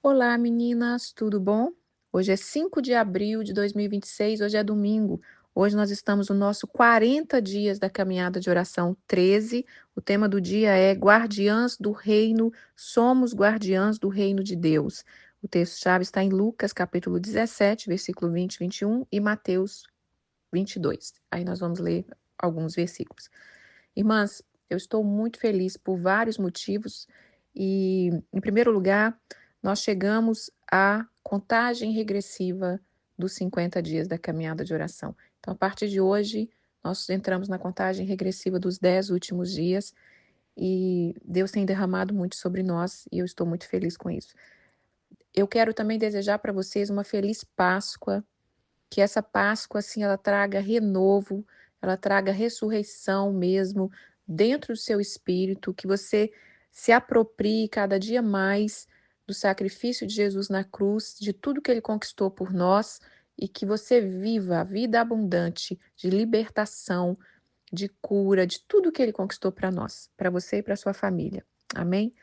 Olá, meninas, tudo bom? Hoje é 5 de abril de 2026, hoje é domingo. Hoje nós estamos no nosso 40 dias da caminhada de oração 13. O tema do dia é Guardiãs do Reino, somos guardiãs do reino de Deus. O texto-chave está em Lucas, capítulo 17, versículo 20 e 21 e Mateus 22. Aí nós vamos ler alguns versículos. Irmãs, eu estou muito feliz por vários motivos e, em primeiro lugar, nós chegamos à contagem regressiva dos 50 dias da caminhada de oração. Então, a partir de hoje, nós entramos na contagem regressiva dos 10 últimos dias e Deus tem derramado muito sobre nós e eu estou muito feliz com isso. Eu quero também desejar para vocês uma feliz Páscoa, que essa Páscoa, assim, ela traga renovo, ela traga ressurreição mesmo dentro do seu espírito, que você se aproprie cada dia mais do sacrifício de Jesus na cruz, de tudo que ele conquistou por nós e que você viva a vida abundante de libertação, de cura, de tudo que ele conquistou para nós, para você e para sua família. Amém?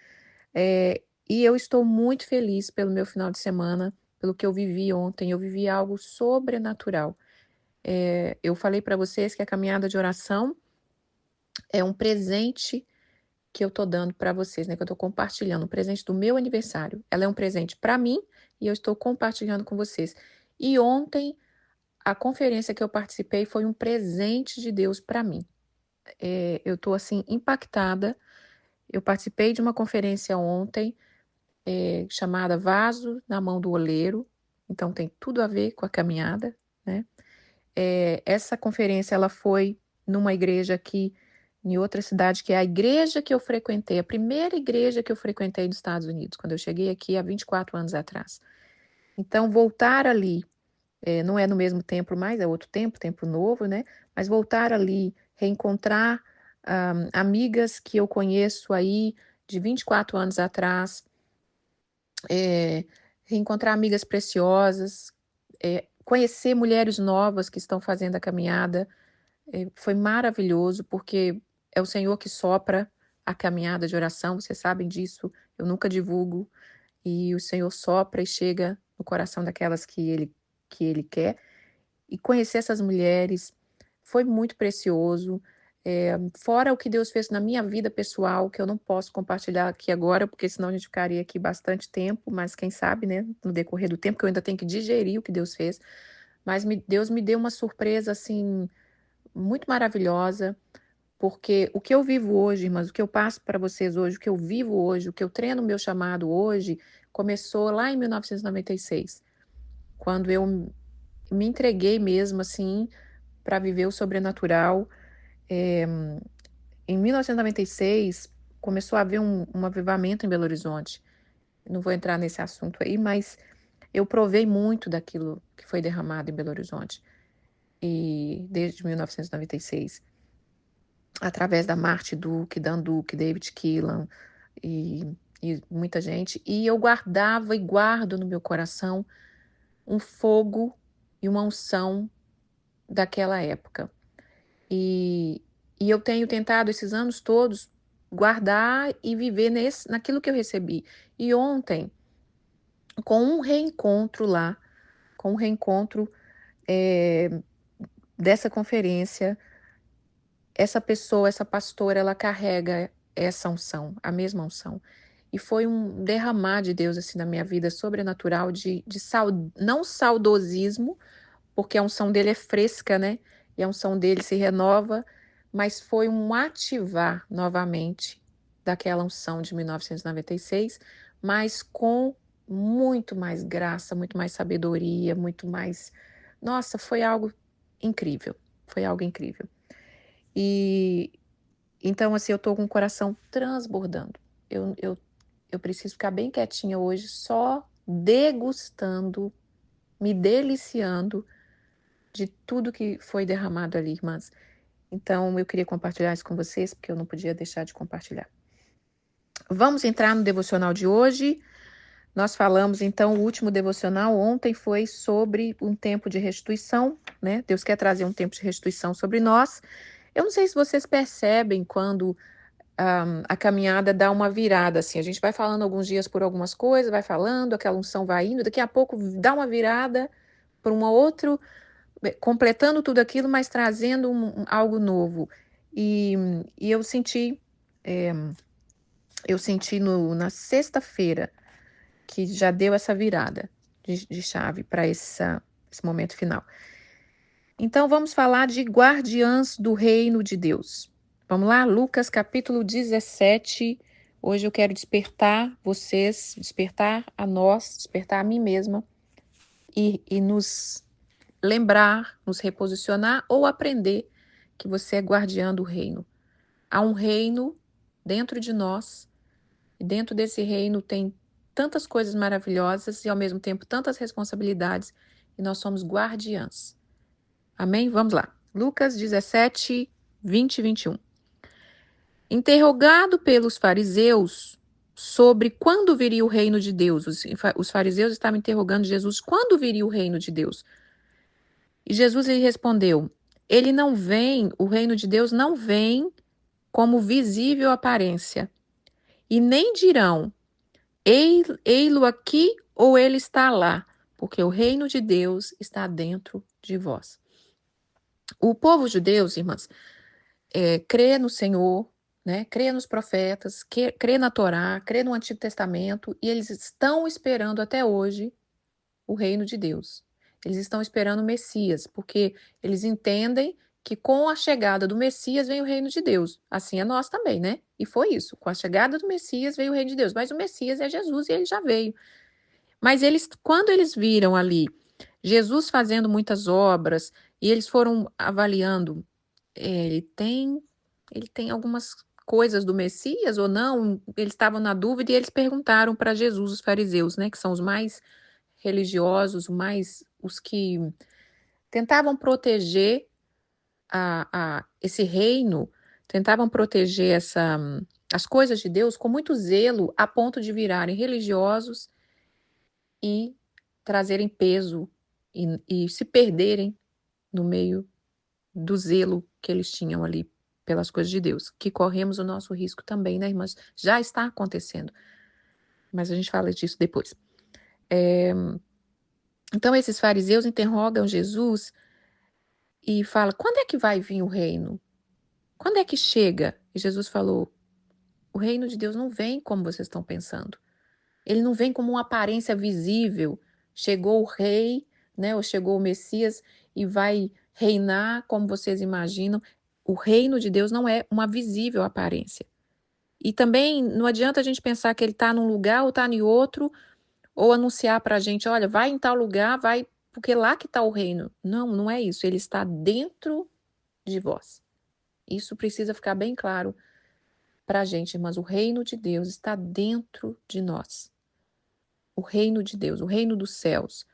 E eu estou muito feliz pelo meu final de semana, pelo que eu vivi ontem. Eu vivi algo sobrenatural. Eu falei para vocês que a caminhada de oração é um presente que eu estou dando para vocês, né? Que eu estou compartilhando, um presente do meu aniversário. Ela é um presente para mim e eu estou compartilhando com vocês. E ontem, a conferência que eu participei foi um presente de Deus para mim. Eu estou, assim, impactada. Eu participei de uma conferência ontem, chamada Vaso na Mão do Oleiro. Então, tem tudo a ver com a caminhada, né? Essa conferência ela foi numa igreja aqui em outra cidade, que é a igreja que eu frequentei, a primeira igreja que eu frequentei nos Estados Unidos, quando eu cheguei aqui há 24 anos atrás. Então, voltar ali, não é no mesmo templo mais, é outro templo novo, né? Mas voltar ali, reencontrar amigas que eu conheço aí de 24 anos atrás, reencontrar amigas preciosas, conhecer mulheres novas que estão fazendo a caminhada. Foi maravilhoso, porque é o Senhor que sopra a caminhada de oração, vocês sabem disso, eu nunca divulgo, e o Senhor sopra e chega no coração daquelas que ele quer. E conhecer essas mulheres foi muito precioso, fora o que Deus fez na minha vida pessoal, que eu não posso compartilhar aqui agora, porque senão a gente ficaria aqui bastante tempo, mas quem sabe, né, no decorrer do tempo, que eu ainda tenho que digerir o que Deus fez, mas Deus me deu uma surpresa, assim, muito maravilhosa, porque o que eu vivo hoje, irmãs, o que eu passo para vocês hoje, o que eu vivo hoje, o que eu treino o meu chamado hoje, começou lá em 1996, quando eu me entreguei mesmo, assim, para viver o sobrenatural. É, Em 1996, começou a haver um avivamento em Belo Horizonte. Não vou entrar nesse assunto aí, mas eu provei muito daquilo que foi derramado em Belo Horizonte, e desde 1996. Através da Marte Duke, Dan Duke, David Keelan e muita gente. E eu guardava e guardo no meu coração um fogo e uma unção daquela época. E, e eu tenho tentado esses anos todos guardar e viver naquilo que eu recebi. E ontem, com um reencontro lá, com um reencontro é, dessa conferência, essa pessoa, essa pastora, ela carrega essa unção, a mesma unção. E foi um derramar de Deus assim na minha vida sobrenatural, não saudosismo, porque a unção dele é fresca, né? E a unção dele se renova, mas foi um ativar novamente daquela unção de 1996, mas com muito mais graça, muito mais sabedoria, muito mais. Nossa, foi algo incrível. Foi algo incrível. E então, assim, eu tô com o coração transbordando. Eu preciso ficar bem quietinha hoje, só degustando, me deliciando de tudo que foi derramado ali, irmãs. Então, eu queria compartilhar isso com vocês, porque eu não podia deixar de compartilhar. Vamos entrar no devocional de hoje. Nós falamos, então, o último devocional ontem foi sobre um tempo de restituição, né? Deus quer trazer um tempo de restituição sobre nós. Eu não sei se vocês percebem quando a caminhada dá uma virada, assim. A gente vai falando alguns dias por algumas coisas, vai falando, aquela unção vai indo, daqui a pouco dá uma virada para um outro, completando tudo aquilo, mas trazendo algo novo. E eu senti, na sexta-feira que já deu essa virada de chave para esse momento final. Então, vamos falar de guardiãs do reino de Deus. Vamos lá, Lucas capítulo 17. Hoje eu quero despertar vocês, despertar a nós, despertar a mim mesma e nos lembrar, nos reposicionar ou aprender que você é guardiã do reino. Há um reino dentro de nós e dentro desse reino tem tantas coisas maravilhosas e ao mesmo tempo tantas responsabilidades e nós somos guardiãs. Amém? Vamos lá. Lucas 17, 20 e 21. Interrogado pelos fariseus sobre quando viria o reino de Deus, os fariseus estavam interrogando Jesus quando viria o reino de Deus. E Jesus lhe respondeu: ele não vem, o reino de Deus não vem como visível aparência. E nem dirão, ei-lo aqui ou ele está lá, porque o reino de Deus está dentro de vós. O povo judeu, irmãs, crê no Senhor, né? Crê nos profetas, crê na Torá, crê no Antigo Testamento, e eles estão esperando até hoje o reino de Deus. Eles estão esperando o Messias, porque eles entendem que com a chegada do Messias vem o reino de Deus. Assim é nós também, né? E foi isso. Com a chegada do Messias veio o reino de Deus. Mas o Messias é Jesus e ele já veio. Mas quando eles viram ali Jesus fazendo muitas obras e eles foram avaliando, ele tem algumas coisas do Messias ou não? Eles estavam na dúvida e eles perguntaram para Jesus, os fariseus, né? Que são os mais religiosos, os que tentavam proteger esse reino, tentavam proteger as coisas de Deus com muito zelo, a ponto de virarem religiosos e trazerem peso e se perderem no meio do zelo que eles tinham ali pelas coisas de Deus, que corremos o nosso risco também, né, irmãs? Já está acontecendo, mas a gente fala disso depois. Então, esses fariseus interrogam Jesus e falam, quando é que vai vir o reino? Quando é que chega? E Jesus falou, o reino de Deus não vem como vocês estão pensando. Ele não vem como uma aparência visível. Chegou o rei, né, ou chegou o Messias e vai reinar como vocês imaginam. O reino de Deus não é uma visível aparência. E também não adianta a gente pensar que ele está num lugar ou está em outro, ou anunciar para a gente, olha, vai em tal lugar, vai, porque lá que está o reino. Não, não é isso. Ele está dentro de vós. Isso precisa ficar bem claro para a gente, irmãs. O reino de Deus está dentro de nós. O reino de Deus, o reino dos céus.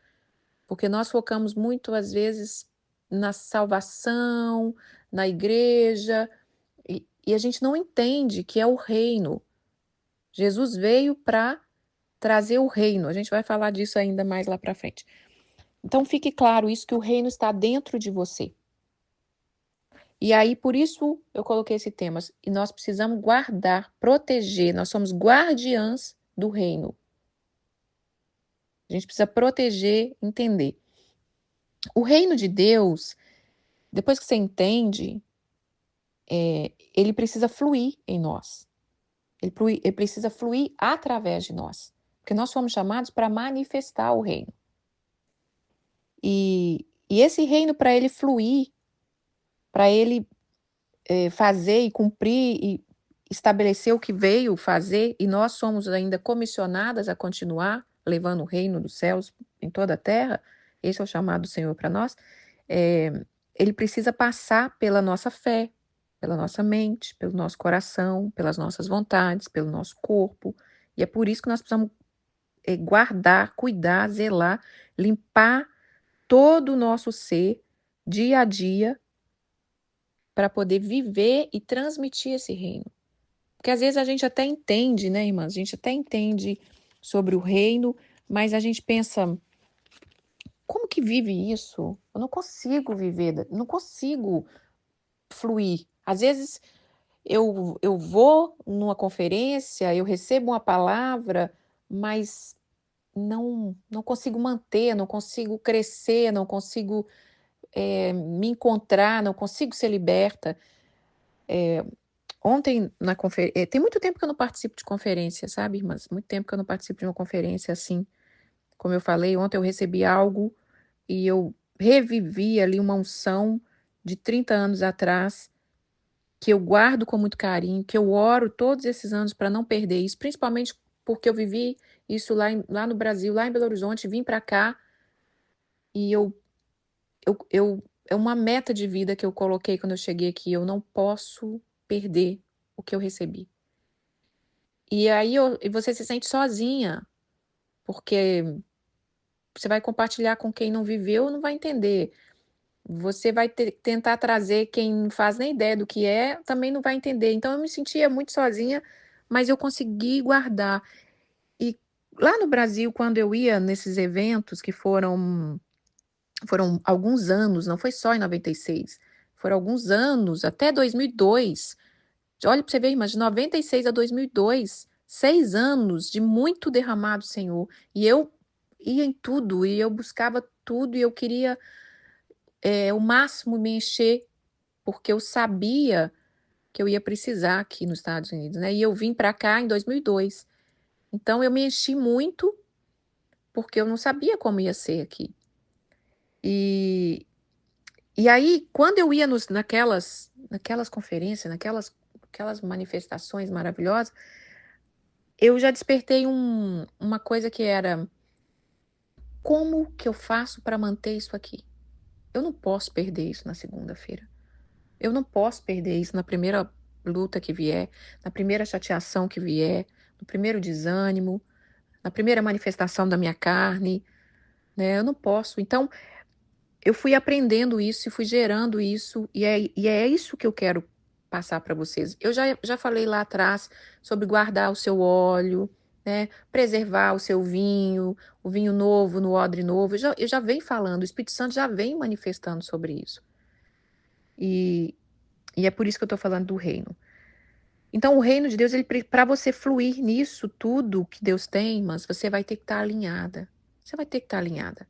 Porque nós focamos muito, às vezes, na salvação, na igreja, e a gente não entende que é o reino. Jesus veio para trazer o reino. A gente vai falar disso ainda mais lá para frente. Então, fique claro isso, que o reino está dentro de você. E aí, por isso, eu coloquei esse tema. E nós precisamos guardar, proteger. Nós somos guardiãs do reino. A gente precisa proteger, entender. O reino de Deus, depois que você entende, ele precisa fluir em nós. Ele precisa fluir através de nós. Porque nós fomos chamados para manifestar o reino. E esse reino, para ele fluir, para ele fazer e cumprir e estabelecer o que veio fazer, e nós somos ainda comissionadas a continuar levando o reino dos céus em toda a terra, esse é o chamado do Senhor para nós, ele precisa passar pela nossa fé, pela nossa mente, pelo nosso coração, pelas nossas vontades, pelo nosso corpo, e é por isso que nós precisamos guardar, cuidar, zelar, limpar todo o nosso ser, dia a dia, para poder viver e transmitir esse reino. Porque às vezes a gente até entende, né, irmãs? A gente até entende sobre o reino, mas a gente pensa, como que vive isso? Eu não consigo viver, não consigo fluir. Às vezes eu vou numa conferência, eu recebo uma palavra, mas não consigo manter, não consigo crescer, não consigo me encontrar, não consigo ser liberta. Ontem, na conferência, tem muito tempo que eu não participo de conferência, sabe, irmãs? Muito tempo que eu não participo de uma conferência assim. Como eu falei, ontem eu recebi algo e eu revivi ali uma unção de 30 anos atrás, que eu guardo com muito carinho, que eu oro todos esses anos para não perder isso, principalmente porque eu vivi isso lá no Brasil, lá em Belo Horizonte, vim para cá e é uma meta de vida que eu coloquei quando eu cheguei aqui, eu não posso perder o que eu recebi. E aí e você se sente sozinha, porque você vai compartilhar com quem não viveu, não vai entender. Você vai tentar trazer quem não faz nem ideia do que é, também não vai entender. Então eu me sentia muito sozinha, mas eu consegui guardar. E lá no Brasil, quando eu ia nesses eventos que foram alguns anos, não foi só em 96, foram alguns anos, até 2002. Olha para você ver, irmã, de 96 a 2002, 6 anos de muito derramado, Senhor. E eu ia em tudo, e eu buscava tudo, e eu queria o máximo me encher, porque eu sabia que eu ia precisar aqui nos Estados Unidos, né? E eu vim para cá em 2002. Então eu me enchi muito, porque eu não sabia como ia ser aqui. E aí, quando eu ia naquelas conferências, aquelas manifestações maravilhosas, eu já despertei uma coisa que era: como que eu faço para manter isso aqui? Eu não posso perder isso na segunda-feira. Eu não posso perder isso na primeira luta que vier, na primeira chateação que vier, no primeiro desânimo, na primeira manifestação da minha carne, né? Eu não posso. Então, eu fui aprendendo isso e fui gerando isso, e é isso que eu quero passar para vocês. Eu já falei lá atrás sobre guardar o seu óleo, né? Preservar o vinho novo no odre novo. Eu já venho falando, o Espírito Santo já vem manifestando sobre isso. E, e é por isso que eu estou falando do reino. Então, o reino de Deus, para você fluir nisso tudo que Deus tem, mas você vai ter que estar alinhada. Você vai ter que estar alinhada.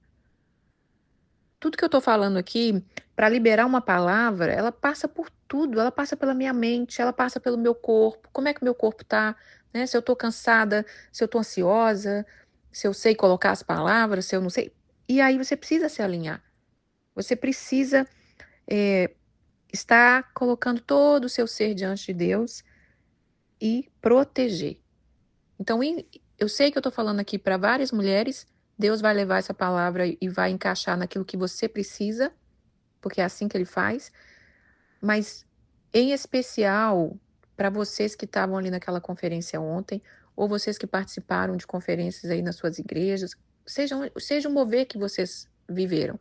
Tudo que eu estou falando aqui, para liberar uma palavra, ela passa por tudo, ela passa pela minha mente, ela passa pelo meu corpo. Como é que o meu corpo está? Né? Se eu estou cansada, se eu estou ansiosa, se eu sei colocar as palavras, se eu não sei. E aí você precisa se alinhar. Você precisa estar colocando todo o seu ser diante de Deus e proteger. Então, eu sei que eu estou falando aqui para várias mulheres, Deus vai levar essa palavra e vai encaixar naquilo que você precisa, porque é assim que Ele faz, mas em especial para vocês que estavam ali naquela conferência ontem, ou vocês que participaram de conferências aí nas suas igrejas, seja o mover que vocês viveram.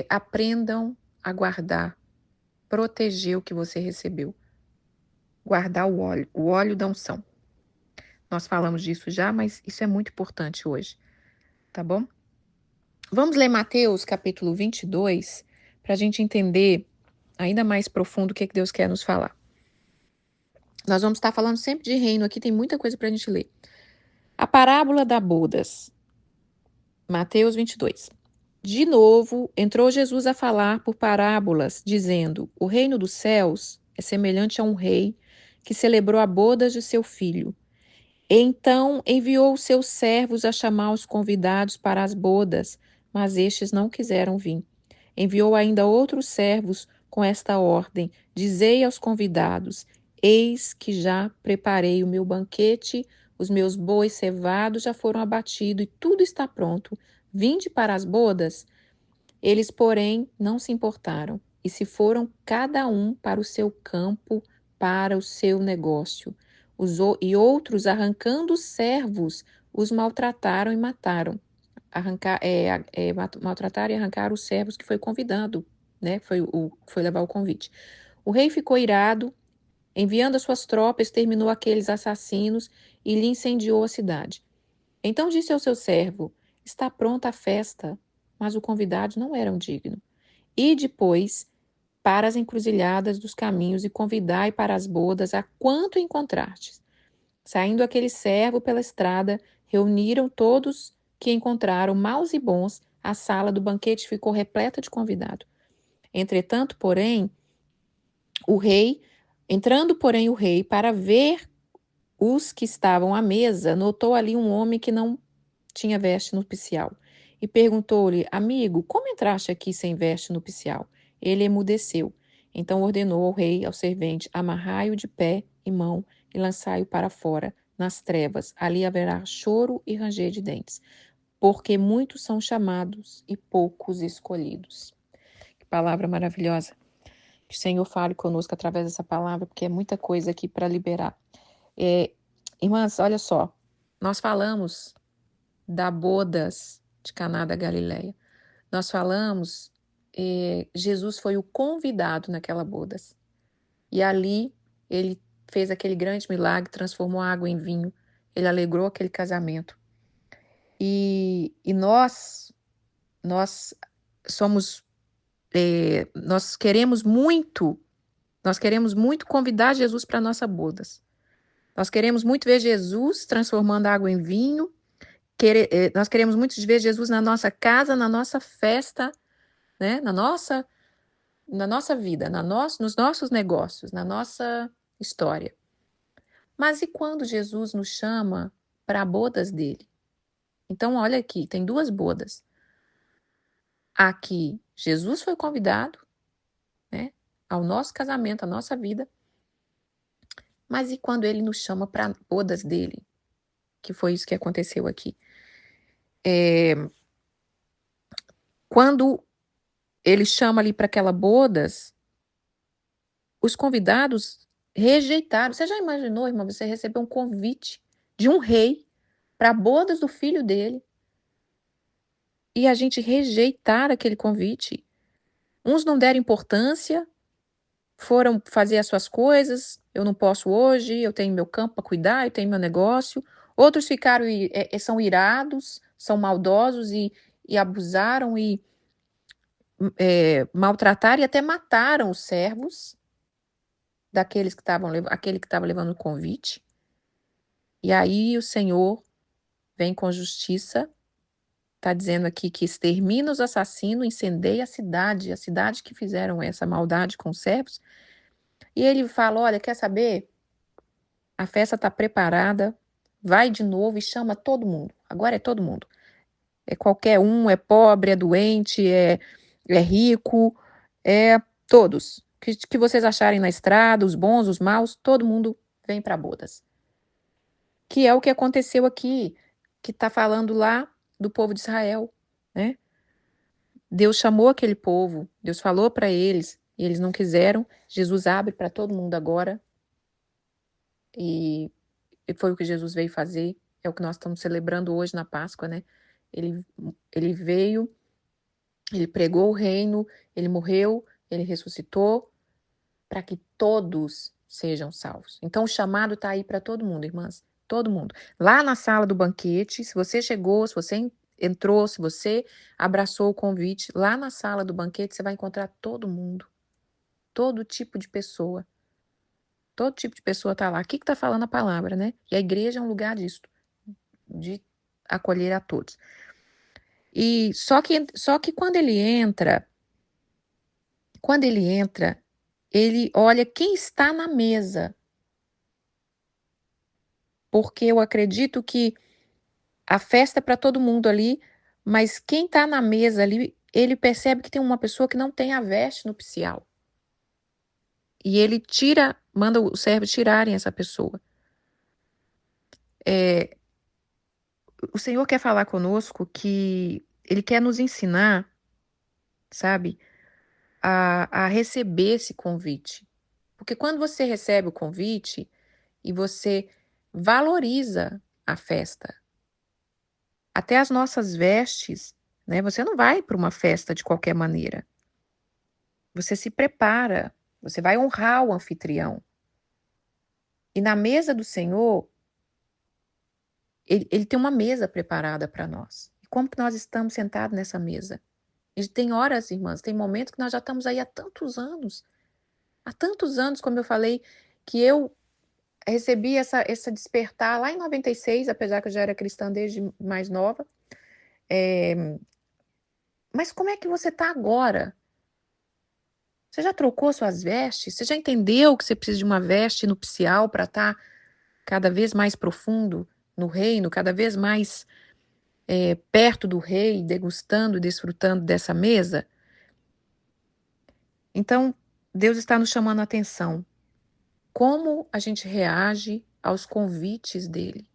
Aprendam a guardar, proteger o que você recebeu. Guardar o óleo da unção. Nós falamos disso já, mas isso é muito importante hoje, tá bom? Vamos ler Mateus capítulo 22, para a gente entender ainda mais profundo o que Deus quer nos falar. Nós vamos estar falando sempre de reino aqui, tem muita coisa para a gente ler. A parábola da bodas, Mateus 22. De novo, entrou Jesus a falar por parábolas, dizendo: o reino dos céus é semelhante a um rei que celebrou a bodas de seu filho. Então enviou os seus servos a chamar os convidados para as bodas, mas estes não quiseram vir. Enviou ainda outros servos com esta ordem: dizei aos convidados: eis que já preparei o meu banquete, os meus bois cevados já foram abatidos e tudo está pronto. Vinde para as bodas? Eles, porém, não se importaram e se foram cada um para o seu campo, para o seu negócio. E outros, arrancando os servos, os maltrataram e mataram. Maltrataram e arrancaram os servos que foi convidado, né? Foi levar o convite. O rei ficou irado, enviando as suas tropas, exterminou aqueles assassinos e lhe incendiou a cidade. Então disse ao seu servo: está pronta a festa, mas o convidado não era digno. E depois para as encruzilhadas dos caminhos e convidai para as bodas a quanto encontrastes. Saindo aquele servo pela estrada, reuniram todos que encontraram, maus e bons, a sala do banquete ficou repleta de convidados. Entretanto, porém, entrando, porém, o rei para ver os que estavam à mesa, notou ali um homem que não tinha veste nupcial e perguntou-lhe: Amigo, como entraste aqui sem veste nupcial? Ele emudeceu. Então ordenou ao rei, ao servente: Amarrai-o de pé e mão e lançai-o para fora, nas trevas. Ali haverá choro e ranger de dentes, porque muitos são chamados e poucos escolhidos. Que palavra maravilhosa. Que o Senhor fale conosco através dessa palavra, porque é muita coisa aqui para liberar. Irmãs, olha só, nós falamos da bodas de Caná da Galileia. Nós falamos, Jesus foi o convidado naquela bodas. E ali ele fez aquele grande milagre, transformou a água em vinho, ele alegrou aquele casamento. E nós somos, nós queremos muito convidar Jesus para nossas bodas. Nós queremos muito ver Jesus transformando a água em vinho. Nós queremos muito ver Jesus na nossa casa, na nossa festa, né? na nossa vida, nos nossos negócios, na nossa história. Mas e quando Jesus nos chama para bodas dele? Então, olha aqui, tem duas bodas. Aqui, Jesus foi convidado, né, ao nosso casamento, à nossa vida. Mas e quando ele nos chama para bodas dele? Que foi isso que aconteceu aqui. Quando ele chama ali para aquela bodas, os convidados rejeitaram. Você já imaginou, irmã, você receber um convite de um rei para bodas do filho dele e a gente rejeitar aquele convite? Uns não deram importância, foram fazer as suas coisas. Eu não posso hoje, eu tenho meu campo para cuidar, eu tenho meu negócio. Outros ficaram são irados, são maldosos e abusaram e maltrataram e até mataram os servos daqueles que aquele que estava levando o convite. E aí o Senhor vem com justiça, está dizendo aqui que extermina os assassinos, incendeia a cidade que fizeram essa maldade com os servos. E ele fala: olha, quer saber? A festa está preparada, vai de novo e chama todo mundo. Agora é todo mundo. É qualquer um, é pobre, é doente, é rico, é todos. Que vocês acharem na estrada, os bons, os maus, todo mundo vem para bodas. Que é o que aconteceu aqui, que está falando lá do povo de Israel, né? Deus chamou aquele povo, Deus falou para eles, e eles não quiseram. Jesus abre para todo mundo agora. E foi o que Jesus veio fazer, é o que nós estamos celebrando hoje na Páscoa, né? Ele veio, ele pregou o reino, ele morreu, ele ressuscitou, para que todos sejam salvos. Então o chamado está aí para todo mundo, irmãs, todo mundo. Lá na sala do banquete, se você chegou, se você entrou, se você abraçou o convite, lá na sala do banquete você vai encontrar todo mundo, todo tipo de pessoa. Todo tipo de pessoa está lá. Aqui que está falando a palavra, né? E a igreja é um lugar disso, de acolher a todos. E só que quando ele entra, ele olha quem está na mesa. Porque eu acredito que a festa é para todo mundo ali, mas quem está na mesa ali, ele percebe que tem uma pessoa que não tem a veste nupcial. E ele manda os servos tirarem essa pessoa. O Senhor quer falar conosco que ele quer nos ensinar, sabe, a receber esse convite. Porque quando você recebe o convite e você valoriza a festa, até as nossas vestes, né? Você não vai para uma festa de qualquer maneira. Você se prepara, você vai honrar o anfitrião. E na mesa do Senhor, ele tem uma mesa preparada para nós. E como que nós estamos sentados nessa mesa? E tem horas, irmãs, tem momentos que nós já estamos aí há tantos anos, como eu falei, que eu recebi essa despertar lá em 96, apesar que eu já era cristã desde mais nova. Mas como é que você está agora? Você já trocou suas vestes? Você já entendeu que você precisa de uma veste nupcial para estar cada vez mais profundo no reino, cada vez mais perto do rei, degustando e desfrutando dessa mesa? Então, Deus está nos chamando a atenção. Como a gente reage aos convites dele,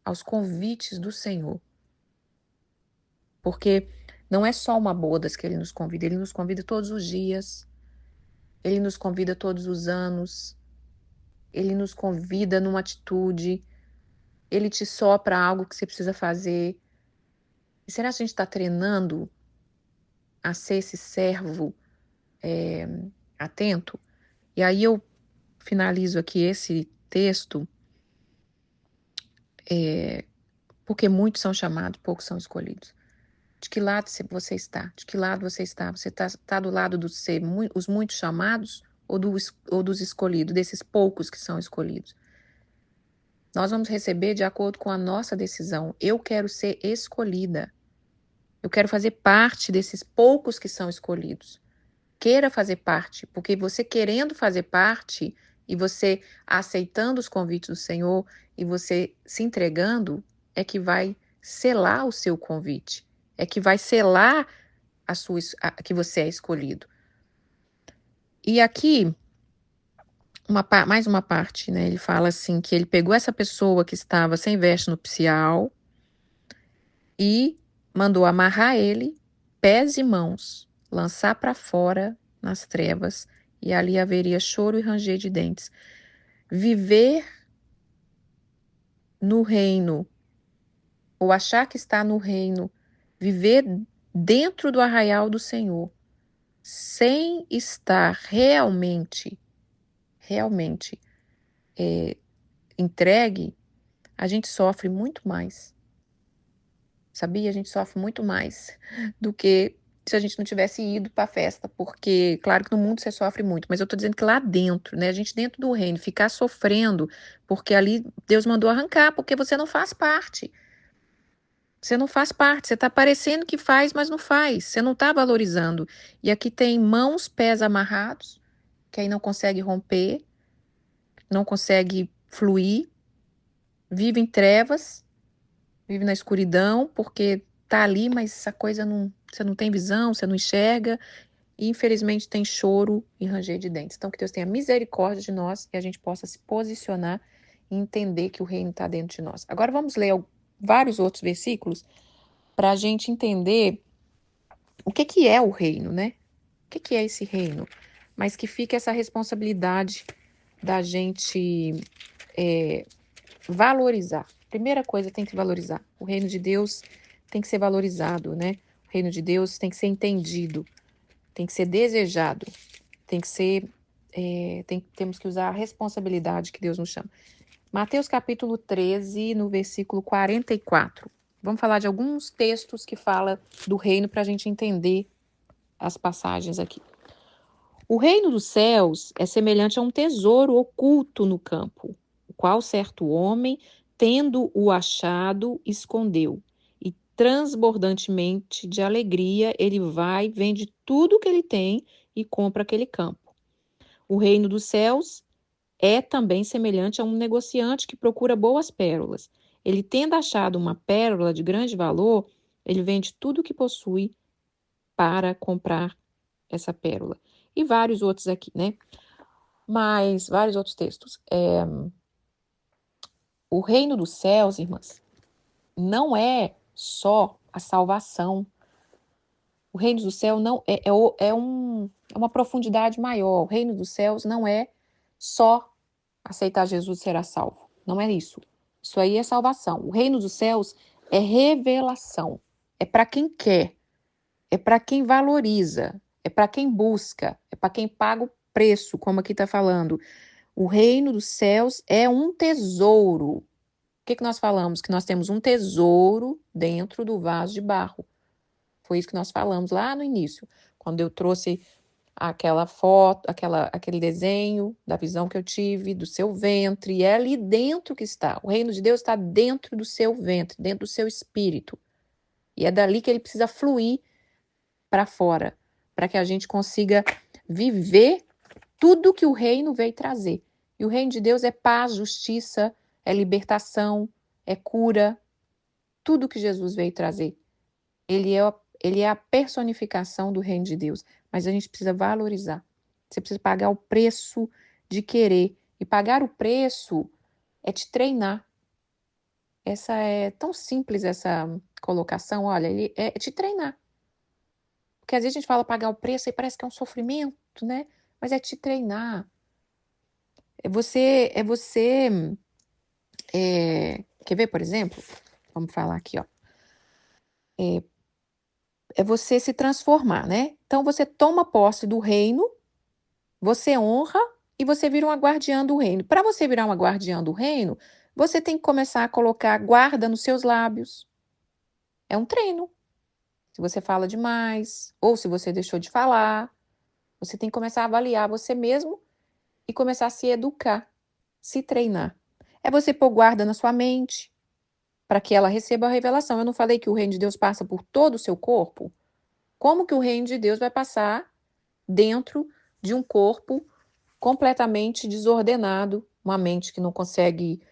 aos convites do Senhor? Porque não é só uma bodas que ele nos convida todos os dias, ele nos convida todos os anos, ele nos convida numa atitude, ele te sopra algo que você precisa fazer. E será que a gente está treinando a ser esse servo atento? E aí eu finalizo aqui esse texto, porque muitos são chamados, poucos são escolhidos. De que lado você está? De que lado você está? Você está do lado dos os muitos chamados ou dos escolhidos, desses poucos que são escolhidos? Nós vamos receber de acordo com a nossa decisão. Eu quero ser escolhida. Eu quero fazer parte desses poucos que são escolhidos. Queira fazer parte, porque você querendo fazer parte e você aceitando os convites do Senhor e você se entregando, é que vai selar o seu convite, é que vai selar que você é escolhido. E aqui, mais uma parte, né? Ele fala assim, que ele pegou essa pessoa que estava sem veste nupcial e mandou amarrar ele, pés e mãos, lançar para fora nas trevas, e ali haveria choro e ranger de dentes. Viver no reino, ou achar que está no reino, viver dentro do arraial do Senhor, sem estar realmente entregue, a gente sofre muito mais. Sabia? A gente sofre muito mais do que se a gente não tivesse ido para a festa, porque, claro que no mundo você sofre muito, mas eu estou dizendo que lá dentro, né, a gente dentro do reino, ficar sofrendo, porque ali Deus mandou arrancar, porque você não faz parte. Você não faz parte, você está parecendo que faz, mas não faz, você não está valorizando. E aqui tem mãos, pés amarrados, que aí não consegue romper, não consegue fluir, vive em trevas, vive na escuridão, porque tá ali, mas essa coisa não, você não tem visão, você não enxerga, e infelizmente tem choro e ranger de dentes. Então que Deus tenha misericórdia de nós e a gente possa se posicionar e entender que o reino está dentro de nós. Agora vamos ler vários outros versículos para a gente entender o que é o reino, né? O que é esse reino? Mas que fica essa responsabilidade da gente valorizar. Primeira coisa, tem que valorizar. O reino de Deus tem que ser valorizado, né? O reino de Deus tem que ser entendido, tem que ser desejado, tem que ser, temos que usar a responsabilidade que Deus nos chama. Mateus capítulo 13, no versículo 44. Vamos falar de alguns textos que falam do reino para a gente entender as passagens aqui. O reino dos céus é semelhante a um tesouro oculto no campo, o qual certo homem, tendo-o achado, escondeu. E transbordantemente de alegria, ele vai, vende tudo o que ele tem e compra aquele campo. O reino dos céus é também semelhante a um negociante que procura boas pérolas. Ele, tendo achado uma pérola de grande valor, ele vende tudo o que possui para comprar essa pérola. E vários outros aqui, né? Mas vários outros textos. O reino dos céus, irmãs, não é só a salvação. O reino do céu não é uma profundidade maior. O reino dos céus não é só aceitar Jesus e será salvo. Não é isso. Isso aí é salvação. O reino dos céus é revelação. É para quem quer. É para quem valoriza. É para quem busca. É para quem paga o preço, como aqui está falando. O reino dos céus é um tesouro. O que nós falamos? Que nós temos um tesouro dentro do vaso de barro. Foi isso que nós falamos lá no início, quando eu trouxe aquela foto, aquele desenho da visão que eu tive do seu ventre. É ali dentro que está. O reino de Deus está dentro do seu ventre, dentro do seu espírito. E é dali que ele precisa fluir para fora, para que a gente consiga viver tudo que o reino veio trazer. E o reino de Deus é paz, justiça, é libertação, é cura. Tudo que Jesus veio trazer. Ele é a personificação do reino de Deus. Mas a gente precisa valorizar. Você precisa pagar o preço de querer. E pagar o preço é te treinar. Essa é tão simples, essa colocação. Olha, ele é te treinar. Porque às vezes a gente fala pagar o preço e parece que é um sofrimento, né? Mas é te treinar. Quer ver, por exemplo? Vamos falar aqui, ó. É você se transformar, né? Então você toma posse do reino, você honra e você vira uma guardiã do reino. Para você virar uma guardiã do reino, você tem que começar a colocar guarda nos seus lábios. É um treino. Se você fala demais, ou se você deixou de falar, você tem que começar a avaliar você mesmo e começar a se educar, se treinar. É você pôr guarda na sua mente, para que ela receba a revelação. Eu não falei que o reino de Deus passa por todo o seu corpo? Como que o reino de Deus vai passar dentro de um corpo completamente desordenado, uma mente que não consegue,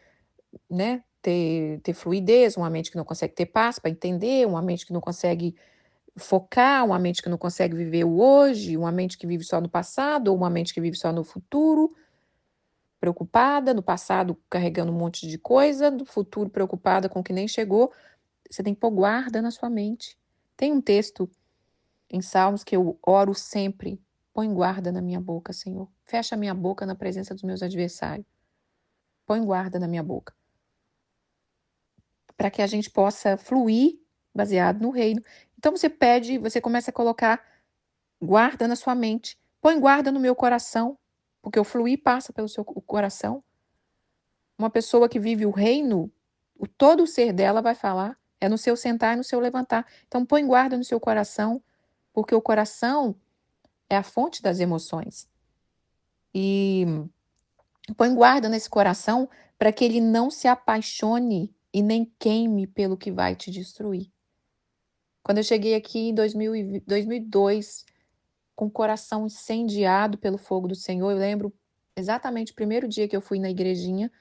né, ter fluidez, uma mente que não consegue ter paz para entender, uma mente que não consegue focar, uma mente que não consegue viver o hoje, uma mente que vive só no passado, ou uma mente que vive só no futuro, preocupada, no passado carregando um monte de coisa, no futuro preocupada com o que nem chegou. Você tem que pôr guarda na sua mente. Tem um texto em Salmos que eu oro sempre. Põe guarda na minha boca, Senhor. Fecha a minha boca na presença dos meus adversários. Põe guarda na minha boca. Para que a gente possa fluir baseado no reino. Então você começa a colocar guarda na sua mente. Põe guarda no meu coração, porque o fluir passa pelo seu coração. Uma pessoa que vive o reino, todo o ser dela vai falar. É no seu sentar e no seu levantar. Então põe guarda no seu coração, porque o coração é a fonte das emoções. E põe guarda nesse coração para que ele não se apaixone e nem queime pelo que vai te destruir. Quando eu cheguei aqui em 2002, com o coração incendiado pelo fogo do Senhor, eu lembro exatamente o primeiro dia que eu fui na igrejinha.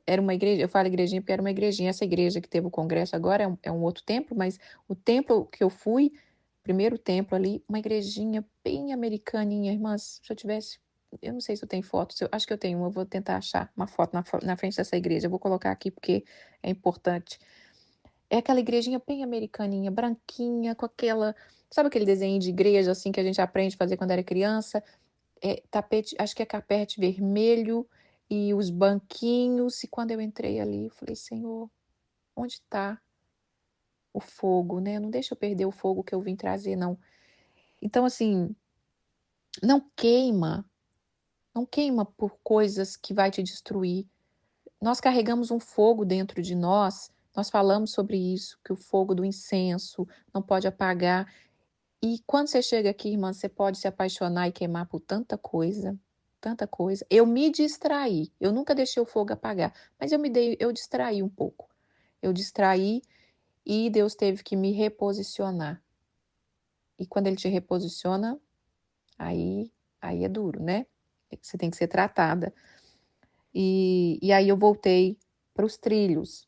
Era uma igreja, eu falo igrejinha porque era uma igrejinha. Essa igreja que teve o congresso agora é um outro templo, mas o templo que eu fui, primeiro templo ali, uma igrejinha bem americaninha, irmãs. Se eu tivesse, eu não sei se eu tenho foto, acho que eu tenho uma, eu vou tentar achar uma foto na frente dessa igreja. Eu vou colocar aqui porque é importante. É aquela igrejinha bem americaninha, branquinha, com aquela, sabe aquele desenho de igreja assim que a gente aprende a fazer quando era criança? Tapete, acho que é carpete vermelho e os banquinhos. E quando eu entrei ali, eu falei, Senhor, onde está o fogo, né? Não deixa eu perder o fogo que eu vim trazer, não. Então, assim, não queima, não queima por coisas que vai te destruir. Nós carregamos um fogo dentro de nós falamos sobre isso, que o fogo do incenso não pode apagar. E quando você chega aqui, irmã, você pode se apaixonar e queimar por tanta coisa, tanta coisa. Eu me distraí, eu nunca deixei o fogo apagar, mas eu distraí um pouco. Eu distraí e Deus teve que me reposicionar. E quando ele te reposiciona, aí é duro, né? Você tem que ser tratada. E aí eu voltei para os trilhos.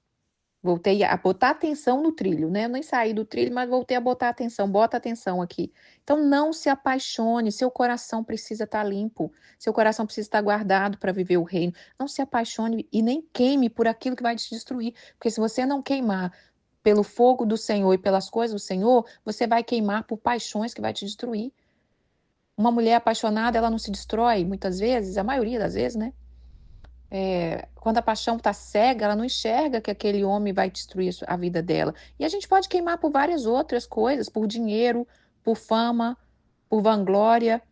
Voltei a botar atenção no trilho, né? Eu nem saí do trilho, mas voltei a botar atenção. Bota atenção aqui. Então, não se apaixone. Seu coração precisa estar limpo. Seu coração precisa estar guardado para viver o reino. Não se apaixone e nem queime por aquilo que vai te destruir. Porque se você não queimar pelo fogo do Senhor e pelas coisas do Senhor, você vai queimar por paixões que vai te destruir. Uma mulher apaixonada, ela não se destrói, muitas vezes, a maioria das vezes, né? Quando a paixão está cega, ela não enxerga que aquele homem vai destruir a vida dela. E a gente pode queimar por várias outras coisas, por dinheiro, por fama, por vanglória,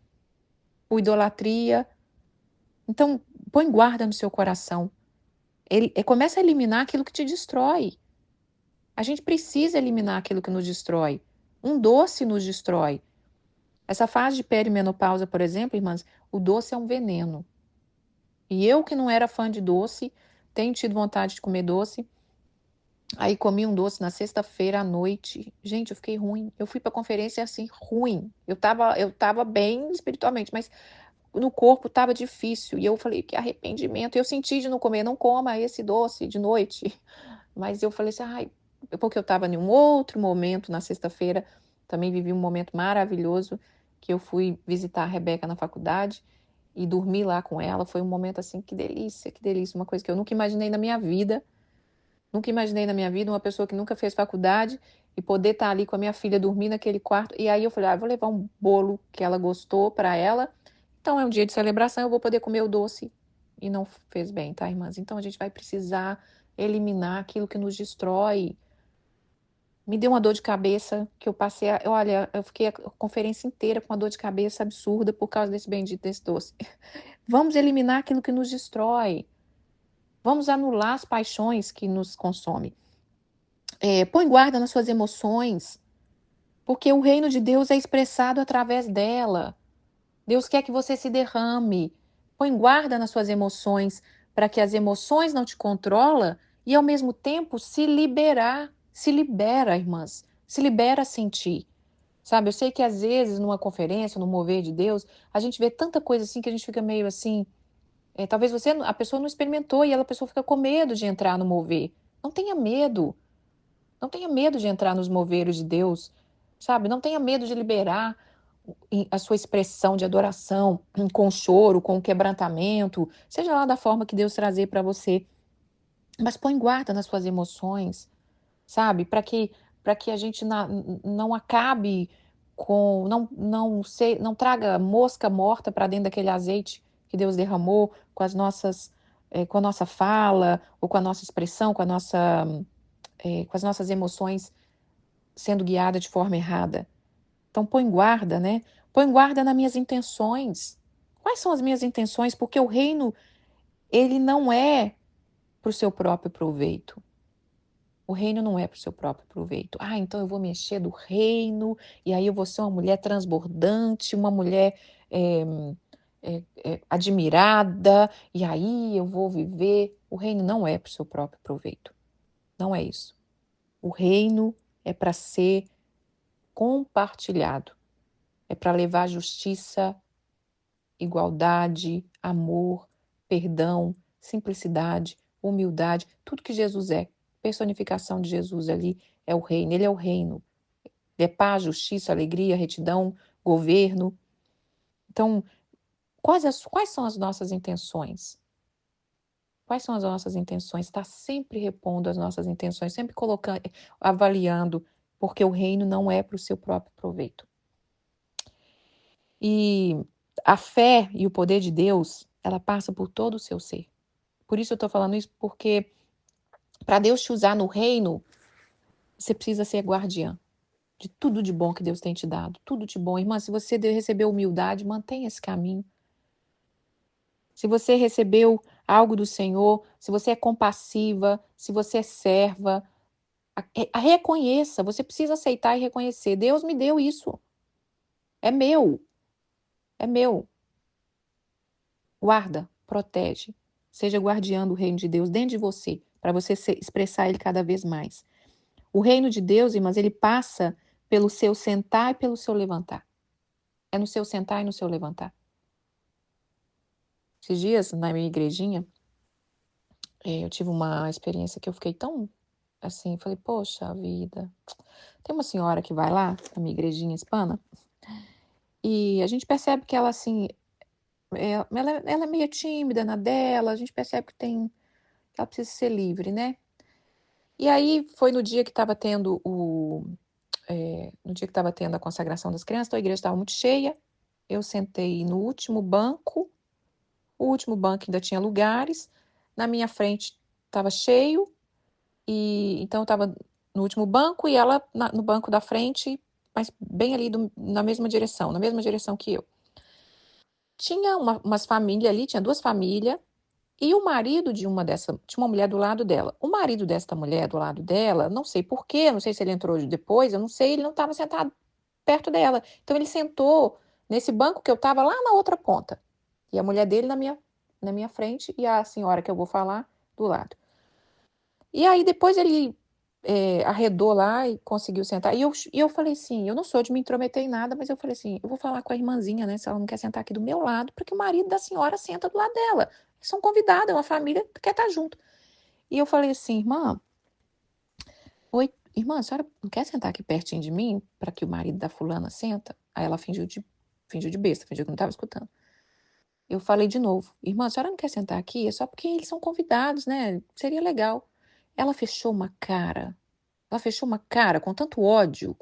por idolatria. Então, põe guarda no seu coração. Começa a eliminar aquilo que te destrói. A gente precisa eliminar aquilo que nos destrói. Um doce nos destrói. Essa fase de perimenopausa, por exemplo, irmãs, o doce é um veneno. E eu que não era fã de doce, tenho tido vontade de comer doce. Aí comi um doce na sexta-feira à noite. Gente, eu fiquei ruim. Eu fui pra conferência assim, ruim. Eu tava bem espiritualmente, mas no corpo tava difícil. E eu falei, que arrependimento. Eu senti de não comer, não coma esse doce de noite. Mas eu falei assim, ai, porque eu tava em um outro momento na sexta-feira. Também vivi um momento maravilhoso que eu fui visitar a Rebeca na faculdade e dormi lá com ela. Foi um momento assim, que delícia, que delícia. Uma coisa que eu nunca imaginei na minha vida. Nunca imaginei na minha vida uma pessoa que nunca fez faculdade e poder estar ali com a minha filha dormir naquele quarto. E aí eu falei, vou levar um bolo que ela gostou para ela. Então é um dia de celebração, eu vou poder comer o doce. E não fez bem, tá, irmãs? Então a gente vai precisar eliminar aquilo que nos destrói. Me deu uma dor de cabeça que eu passei, olha, eu fiquei a conferência inteira com uma dor de cabeça absurda por causa desse bendito desse doce. Vamos eliminar aquilo que nos destrói. Vamos anular as paixões que nos consomem. Põe guarda nas suas emoções, porque o reino de Deus é expressado através dela. Deus quer que você se derrame. Põe guarda nas suas emoções, para que as emoções não te controlam e, ao mesmo tempo, se liberar. Se libera, irmãs. Se libera a sentir. Sabe, eu sei que às vezes, numa conferência, no mover de Deus, a gente vê tanta coisa assim que a gente fica meio assim. Talvez a pessoa não experimentou e a pessoa fica com medo de entrar no mover. Não tenha medo. Não tenha medo de entrar nos moveres de Deus, sabe? Não tenha medo de liberar a sua expressão de adoração com choro, com quebrantamento, seja lá da forma que Deus trazer para você. Mas põe guarda nas suas emoções, sabe? Para que a gente não acabe com, não traga mosca morta para dentro daquele azeite que Deus derramou com a nossa fala, ou com a nossa expressão, com as nossas emoções sendo guiada de forma errada. Então põe guarda, né? Põe guarda nas minhas intenções. Quais são as minhas intenções? Porque o reino, ele não é para o seu próprio proveito. O reino não é para o seu próprio proveito. Então eu vou me encher do reino, e aí eu vou ser uma mulher transbordante, uma mulher é, admirada, e aí eu vou viver. O reino não é para o seu próprio proveito. Não é isso. O reino é para ser compartilhado. É para levar justiça, igualdade, amor, perdão, simplicidade, humildade, tudo que Jesus é. Personificação de Jesus ali é o reino, ele é o reino. Ele é paz, justiça, alegria, retidão, governo. Então, quais são as nossas intenções? Quais são as nossas intenções? Está sempre repondo as nossas intenções, sempre colocando, avaliando, porque o reino não é para o seu próprio proveito. E a fé e o poder de Deus, ela passa por todo o seu ser. Por isso eu estou falando isso, porque para Deus te usar no reino, você precisa ser guardiã de tudo de bom que Deus tem te dado. Tudo de bom. Irmã, se você recebeu humildade, mantenha esse caminho. Se você recebeu algo do Senhor, se você é compassiva, se você é serva, reconheça. Você precisa aceitar e reconhecer. Deus me deu isso. É meu. É meu. Guarda, protege. Seja guardiã do reino de Deus dentro de você, para você expressar ele cada vez mais. O reino de Deus, irmãs, ele passa pelo seu sentar e pelo seu levantar. É no seu sentar e no seu levantar. Esses dias, na minha igrejinha, eu tive uma experiência que eu fiquei tão assim, falei, poxa vida. Tem uma senhora que vai lá, na minha igrejinha hispana, e a gente percebe que ela, assim, ela é meio tímida na dela, a gente percebe que ela precisa ser livre, né? E aí foi no dia que estava tendo no dia que estava tendo a consagração das crianças, então a igreja estava muito cheia. Eu sentei no último banco, o último banco ainda tinha lugares, na minha frente estava cheio, e então eu estava no último banco e ela no banco da frente, mas bem ali na mesma direção que eu. Tinha umas famílias ali, tinha duas famílias, E o marido de tinha uma mulher do lado dela. O marido desta mulher do lado dela, não sei por quê, não sei se ele entrou depois, eu não sei, ele não estava sentado perto dela. Então ele sentou nesse banco que eu estava lá na outra ponta. E a mulher dele na minha frente e a senhora que eu vou falar do lado. E aí depois ele arredou lá e conseguiu sentar. E eu falei assim, eu não sou de me intrometer em nada, mas eu falei assim, eu vou falar com a irmãzinha, né, se ela não quer sentar aqui do meu lado, porque o marido da senhora senta do lado dela. Eles são convidados, é uma família que quer estar junto. E eu falei assim, irmã, oi, irmã, a senhora não quer sentar aqui pertinho de mim para que o marido da fulana senta? Aí ela fingiu de besta, fingiu que não estava escutando. Eu falei de novo, irmã, a senhora não quer sentar aqui? É só porque eles são convidados, né? Seria legal. Ela fechou uma cara. Ela fechou uma cara com tanto ódio,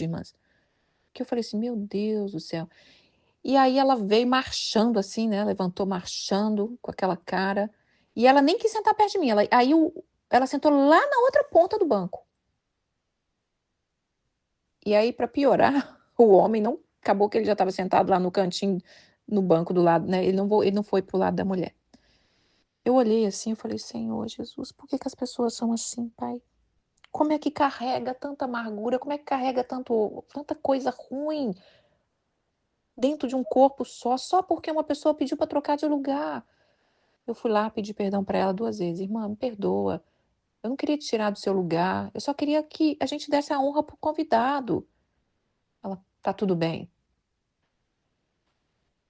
irmãs, que eu falei assim, meu Deus do céu. E aí ela veio marchando assim, né? Levantou marchando com aquela cara. E ela nem quis sentar perto de mim. Ela sentou lá na outra ponta do banco. E aí, para piorar, o homem não acabou que ele já estava sentado lá no cantinho, no banco do lado, né? Ele não foi pro lado da mulher. Eu olhei assim, eu falei, Senhor Jesus, por que as pessoas são assim, Pai? Como é que carrega tanta amargura? Como é que carrega tanta coisa ruim dentro de um corpo só porque uma pessoa pediu para trocar de lugar? Eu fui lá pedir perdão para ela 2 vezes. Irmã, me perdoa. Eu não queria te tirar do seu lugar. Eu só queria que a gente desse a honra pro convidado. Ela, tá tudo bem.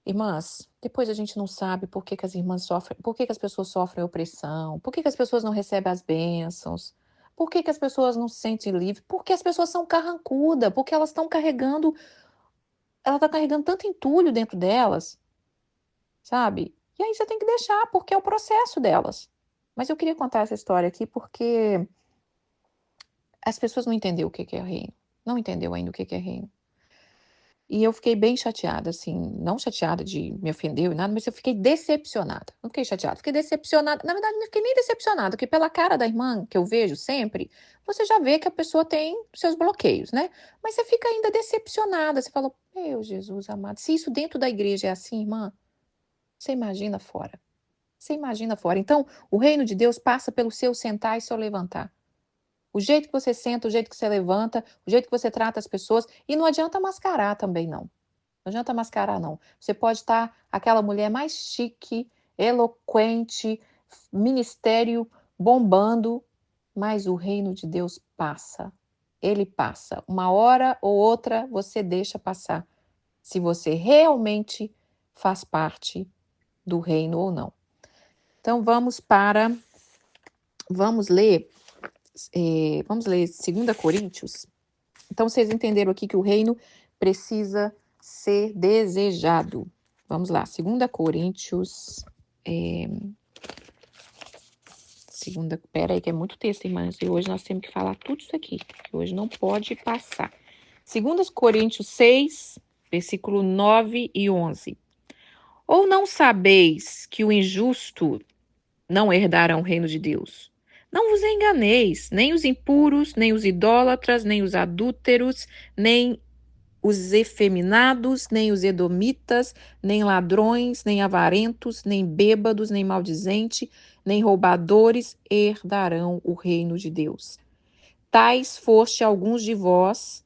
Irmãs, depois a gente não sabe por que as irmãs sofrem, por que as pessoas sofrem opressão, por que as pessoas não recebem as bênçãos, por que as pessoas não se sentem livres, porque as pessoas são carrancudas, porque ela está carregando tanto entulho dentro delas, sabe? E aí você tem que deixar, porque é o processo delas. Mas eu queria contar essa história aqui porque as pessoas não entenderam o que é reino, não entendeu ainda o que é reino. E eu fiquei bem chateada, assim, não chateada de me ofender e nada, mas eu fiquei decepcionada. Não fiquei chateada, fiquei decepcionada. Na verdade, não fiquei nem decepcionada, porque pela cara da irmã que eu vejo sempre, você já vê que a pessoa tem seus bloqueios, né? Mas você fica ainda decepcionada. Você fala, meu Jesus amado, se isso dentro da igreja é assim, irmã, você imagina fora. Você imagina fora. Então, o reino de Deus passa pelo seu sentar e seu levantar. O jeito que você senta, o jeito que você levanta, o jeito que você trata as pessoas. E não adianta mascarar também, não. Não adianta mascarar, não. Você pode estar aquela mulher mais chique, eloquente, ministério bombando, mas o reino de Deus passa. Ele passa. Uma hora ou outra você deixa passar. Se você realmente faz parte do reino ou não. Então vamos ler 2 Coríntios. Então vocês entenderam aqui que o reino precisa ser desejado. Vamos lá, 2 Coríntios. Pera aí que é muito texto, irmãs. E hoje nós temos que falar tudo isso aqui. Que hoje não pode passar. 2 Coríntios 6, versículo 9 e 11. Ou não sabeis que o injusto não herdará o reino de Deus? Não vos enganeis, nem os impuros, nem os idólatras, nem os adúlteros, nem os efeminados, nem os edomitas, nem ladrões, nem avarentos, nem bêbados, nem maldizentes, nem roubadores herdarão o reino de Deus. Tais foste alguns de vós,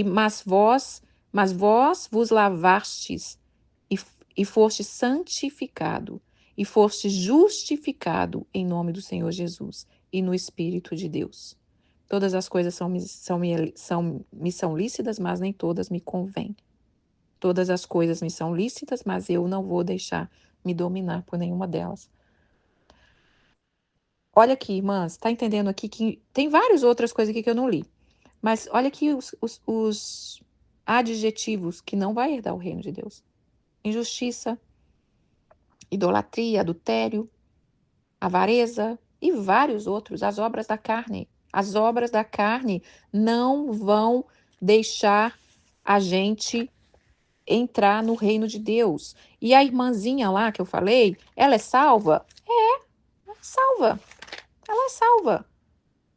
mas vós vos lavastes e foste santificado e foste justificado em nome do Senhor Jesus e no Espírito de Deus. Todas as coisas me são lícitas, mas nem todas me convêm. Todas as coisas me são lícitas, mas eu não vou deixar me dominar por nenhuma delas. Olha aqui, irmãs, tá entendendo aqui que tem várias outras coisas aqui que eu não li. Mas olha aqui os adjetivos que não vai herdar o reino de Deus. Injustiça, idolatria, adultério, avareza e vários outros, as obras da carne. As obras da carne não vão deixar a gente entrar no reino de Deus. E a irmãzinha lá que eu falei, ela é salva? Ela é salva. Ela é salva.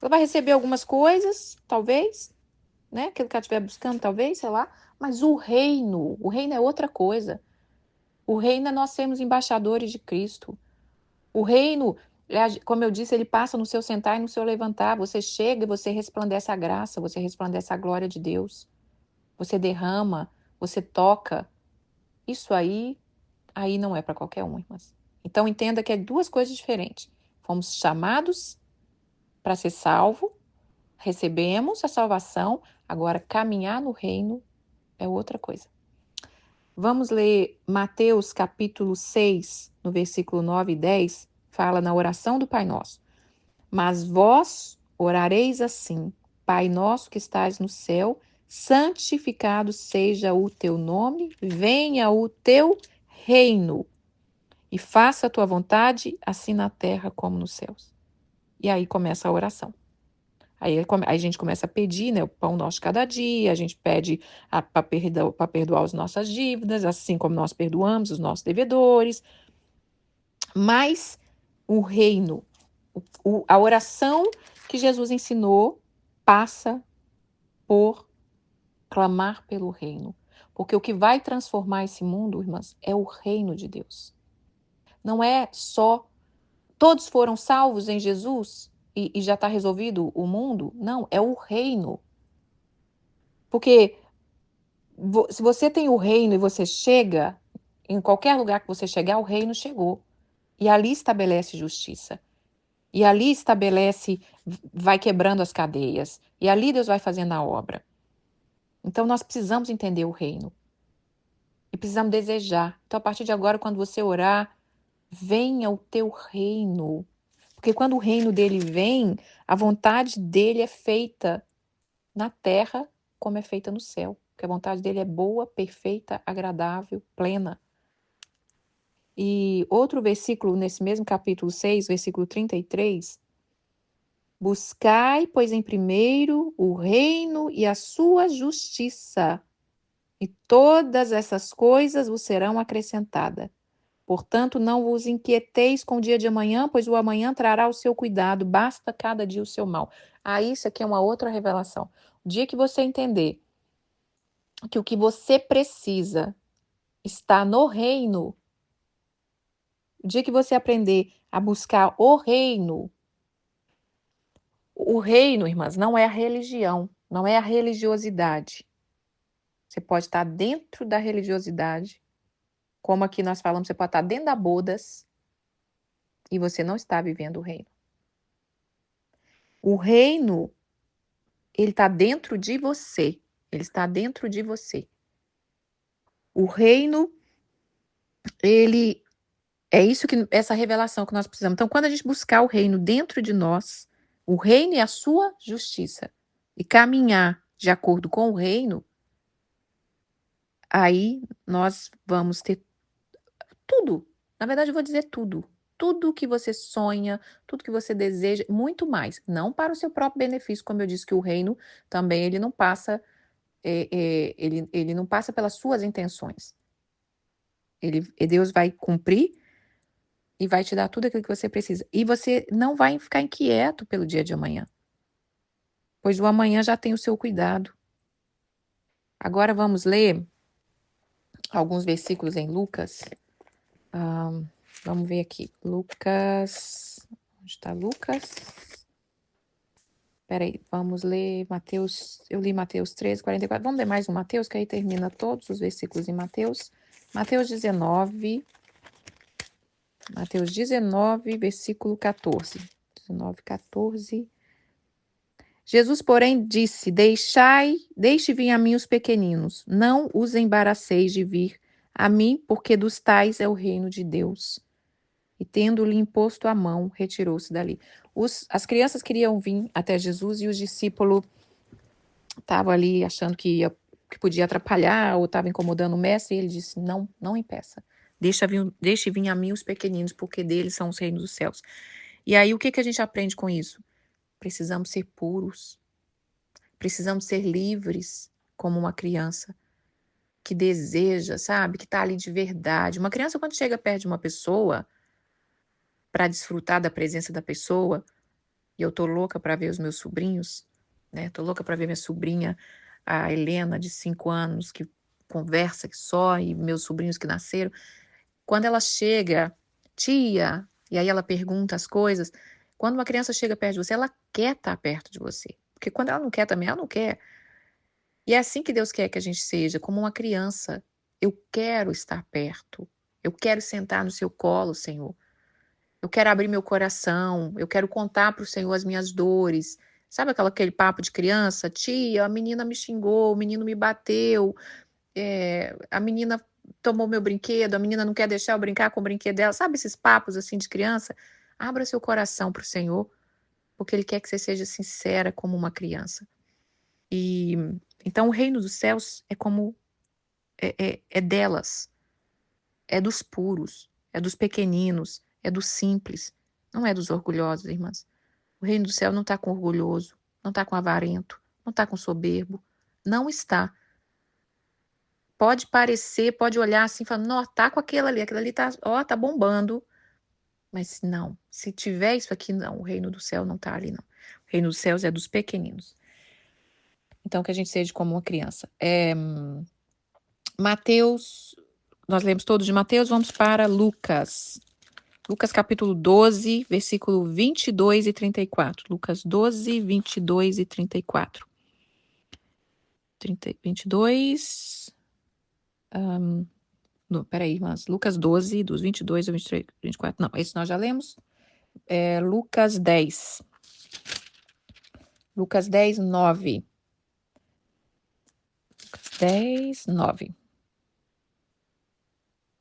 Ela vai receber algumas coisas, talvez, né? Aquilo que ela estiver buscando, talvez, sei lá. Mas o reino é outra coisa. O reino é nós sermos embaixadores de Cristo. O reino, como eu disse, ele passa no seu sentar e no seu levantar. Você chega e você resplandece a graça, você resplandece a glória de Deus. Você derrama, você toca. Isso aí não é para qualquer um, irmãs. Então entenda que é duas coisas diferentes. Fomos chamados para ser salvo, recebemos a salvação, agora caminhar no reino é outra coisa. Vamos ler Mateus capítulo 6, no versículo 9 e 10, fala na oração do Pai Nosso. Mas vós orareis assim: Pai nosso que estás no céu, santificado seja o teu nome, venha o teu reino e faça a tua vontade, assim na terra como nos céus. E aí começa a oração. Aí a gente começa a pedir, né, o pão nosso de cada dia, a gente pede para perdoar as nossas dívidas, assim como nós perdoamos os nossos devedores. Mas o reino, a oração que Jesus ensinou passa por clamar pelo reino. Porque o que vai transformar esse mundo, irmãs, é o reino de Deus. Não é só todos foram salvos em Jesus e já está resolvido o mundo. Não, é o reino. Porque se você tem o reino e você chega, em qualquer lugar que você chegar, o reino chegou. E ali estabelece justiça. E ali estabelece, vai quebrando as cadeias. E ali Deus vai fazendo a obra. Então nós precisamos entender o reino. E precisamos desejar. Então a partir de agora, quando você orar, venha o teu reino. Porque quando o reino dele vem, a vontade dele é feita na terra como é feita no céu. Porque a vontade dele é boa, perfeita, agradável, plena. E outro versículo nesse mesmo capítulo 6, versículo 33, buscai, pois em primeiro, o reino e a sua justiça, e todas essas coisas vos serão acrescentadas. Portanto, não vos inquieteis com o dia de amanhã, pois o amanhã trará o seu cuidado, basta cada dia o seu mal. Isso aqui é uma outra revelação. O dia que você entender que o que você precisa está no reino, o dia que você aprender a buscar o reino, irmãs, não é a religião, não é a religiosidade. Você pode estar dentro da religiosidade, como aqui nós falamos, você pode estar dentro da bodas e você não está vivendo o reino. O reino, ele está dentro de você. Ele está dentro de você. O reino, ele é essa revelação que nós precisamos. Então, quando a gente buscar o reino dentro de nós, o reino e a sua justiça, e caminhar de acordo com o reino, aí nós vamos ter tudo. Na verdade, eu vou dizer tudo. Tudo que você sonha, tudo que você deseja, muito mais. Não para o seu próprio benefício, como eu disse que o reino também ele não passa, ele não passa pelas suas intenções. Deus vai cumprir e vai te dar tudo aquilo que você precisa. E você não vai ficar inquieto pelo dia de amanhã, pois o amanhã já tem o seu cuidado. Agora vamos ler alguns versículos em Lucas. Vamos ver aqui. Lucas. Onde está Lucas? Peraí, vamos ler Mateus. Eu li Mateus 13, 44. Vamos ler mais um Mateus, que aí termina todos os versículos em Mateus. Mateus 19. Mateus 19, versículo 14. 19, 14. Jesus, porém, disse: Deixe vir a mim os pequeninos, não os embaraceis de vir a mim, porque dos tais é o reino de Deus. E tendo-lhe imposto a mão, retirou-se dali. As crianças queriam vir até Jesus e os discípulos estavam ali achando que podia atrapalhar ou estava incomodando o mestre. E ele disse: não impeça. Deixe vir a mim os pequeninos, porque deles são os reinos dos céus. E aí, o que a gente aprende com isso? Precisamos ser puros. Precisamos ser livres, como uma criança que deseja, sabe? Que está ali de verdade. Uma criança, quando chega perto de uma pessoa, para desfrutar da presença da pessoa, e eu tô louca para ver os meus sobrinhos, né? Tô louca para ver minha sobrinha, a Helena, de 5 anos, que conversa que só, e meus sobrinhos que nasceram. Quando ela chega, tia, e aí ela pergunta as coisas, quando uma criança chega perto de você, ela quer estar perto de você. Porque quando ela não quer também, ela não quer. E é assim que Deus quer que a gente seja, como uma criança. Eu quero estar perto. Eu quero sentar no seu colo, Senhor. Eu quero abrir meu coração. Eu quero contar para o Senhor as minhas dores. Sabe aquele papo de criança? Tia, a menina me xingou, o menino me bateu, a menina tomou meu brinquedo, a menina não quer deixar eu brincar com o brinquedo dela. Sabe esses papos assim de criança? Abra seu coração para o Senhor, porque Ele quer que você seja sincera como uma criança. E então o reino dos céus é como é delas, é dos puros, é dos pequeninos, é dos simples, não é dos orgulhosos, irmãs. O reino do céu não está com orgulhoso, não está com avarento, não está com soberbo, não está. Pode parecer, pode olhar assim, falando, não, tá com aquilo ali tá, ó, tá bombando. Mas não, se tiver isso aqui, não, o reino do céu não tá ali, não. O reino dos céus é dos pequeninos. Então, que a gente seja como uma criança. Mateus, nós lemos todos de Mateus, vamos para Lucas. Lucas capítulo 12, versículo 22 e 34. Lucas 12, 22 e 34. 22... Não, peraí, irmãs. Lucas 12, dos 22 ao 23, 24. Não, esse nós já lemos. Lucas 10. Lucas 10, 9. Lucas 10, 9.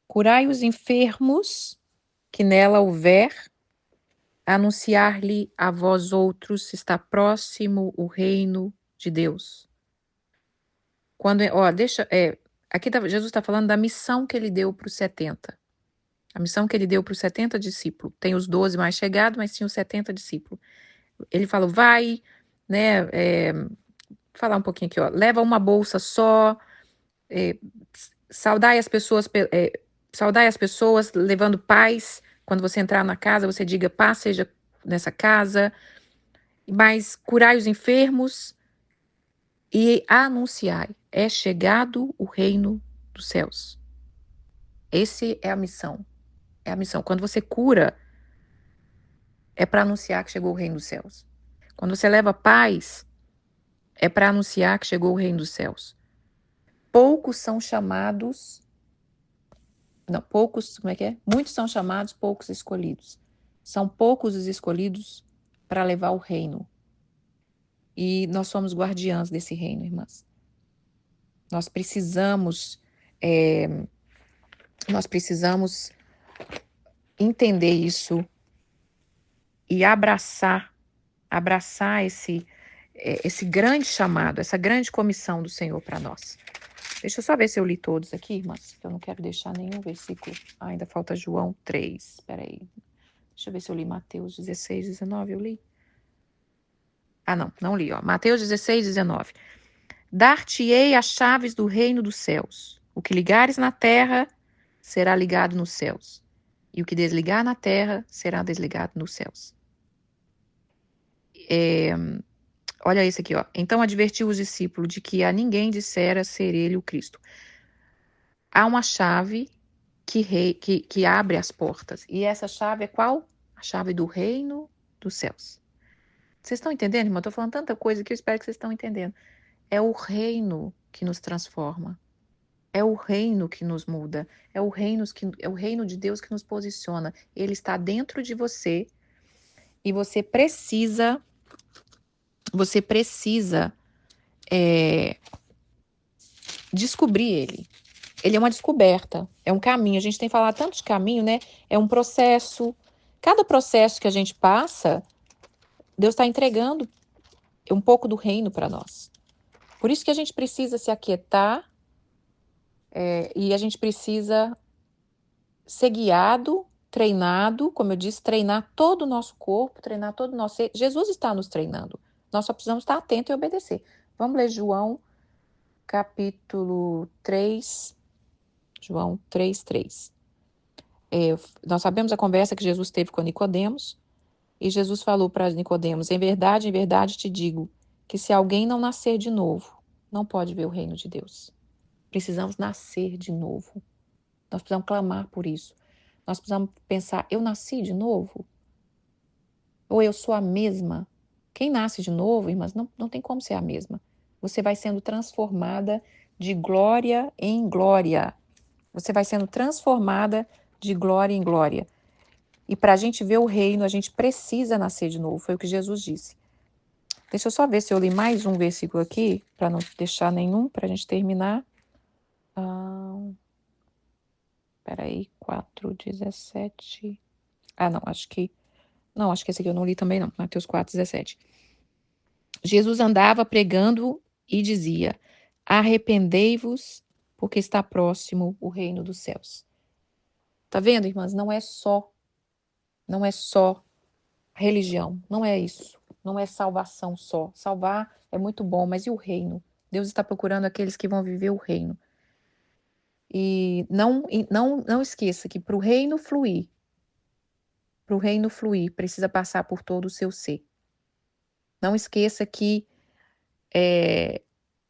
Curai os enfermos que nela houver, anunciar-lhe a vós outros se está próximo o reino de Deus. Quando, aqui Jesus está falando da missão que ele deu para os 70. A missão que ele deu para os 70 discípulos. Tem os 12 mais chegados, mas tinha os 70 discípulos. Ele falou, vai, né, falar um pouquinho aqui, ó, leva uma bolsa só, saudai as pessoas, levando paz. Quando você entrar na casa, você diga, paz seja nessa casa, mas curai os enfermos e anunciai, é chegado o reino dos céus. Essa é a missão. É a missão. Quando você cura, é para anunciar que chegou o reino dos céus. Quando você leva paz, é para anunciar que chegou o reino dos céus. Poucos são chamados. Não, poucos, como é que é? Muitos são chamados, poucos escolhidos. São poucos os escolhidos para levar o reino. E nós somos guardiãs desse reino, irmãs. Nós precisamos entender isso e abraçar esse grande chamado, essa grande comissão do Senhor para nós. Deixa eu só ver se eu li todos aqui, irmãs, que eu não quero deixar nenhum versículo. Ainda falta João 3, espera aí. Deixa eu ver se eu li Mateus 16, 19, eu li? Não li, ó. Mateus 16, 19. Dar-te-ei as chaves do reino dos céus. O que ligares na terra será ligado nos céus. E o que desligar na terra será desligado nos céus. Olha isso aqui, ó. Então advertiu os discípulos de que a ninguém dissera ser ele o Cristo. Há uma chave que abre as portas. E essa chave é qual? A chave do reino dos céus. Vocês estão entendendo, irmão? Eu estou falando tanta coisa que eu espero que vocês estão entendendo. É o reino que nos transforma. É o reino que nos muda. É o reino de Deus que nos posiciona. Ele está dentro de você e você precisa descobrir ele. Ele é uma descoberta, é um caminho. A gente tem falado tanto de caminho, né? É um processo. Cada processo que a gente passa, Deus está entregando um pouco do reino para nós. Por isso que a gente precisa se aquietar e a gente precisa ser guiado, treinado, como eu disse, treinar todo o nosso corpo, treinar todo o nosso ser. Jesus está nos treinando. Nós só precisamos estar atentos e obedecer. Vamos ler João, capítulo 3. João 3, 3. Nós sabemos a conversa que Jesus teve com Nicodemos. E Jesus falou para Nicodemos, em verdade te digo, que se alguém não nascer de novo, não pode ver o reino de Deus. Precisamos nascer de novo. Nós precisamos clamar por isso. Nós precisamos pensar, eu nasci de novo? Ou eu sou a mesma? Quem nasce de novo, irmãs, não tem como ser a mesma. Você vai sendo transformada de glória em glória. Você vai sendo transformada de glória em glória. E para a gente ver o reino, a gente precisa nascer de novo. Foi o que Jesus disse. Deixa eu só ver se eu li mais um versículo aqui, para não deixar nenhum, para a gente terminar. Peraí, 4:17. Não, acho que esse aqui eu não li também não. Mateus 4:17. Jesus andava pregando e dizia: arrependei-vos, porque está próximo o reino dos céus. Tá vendo, irmãs? Não é só religião, não é isso. Não é salvação só. Salvar é muito bom, mas e o reino? Deus está procurando aqueles que vão viver o reino. E não esqueça que para o reino fluir, precisa passar por todo o seu ser. Não esqueça que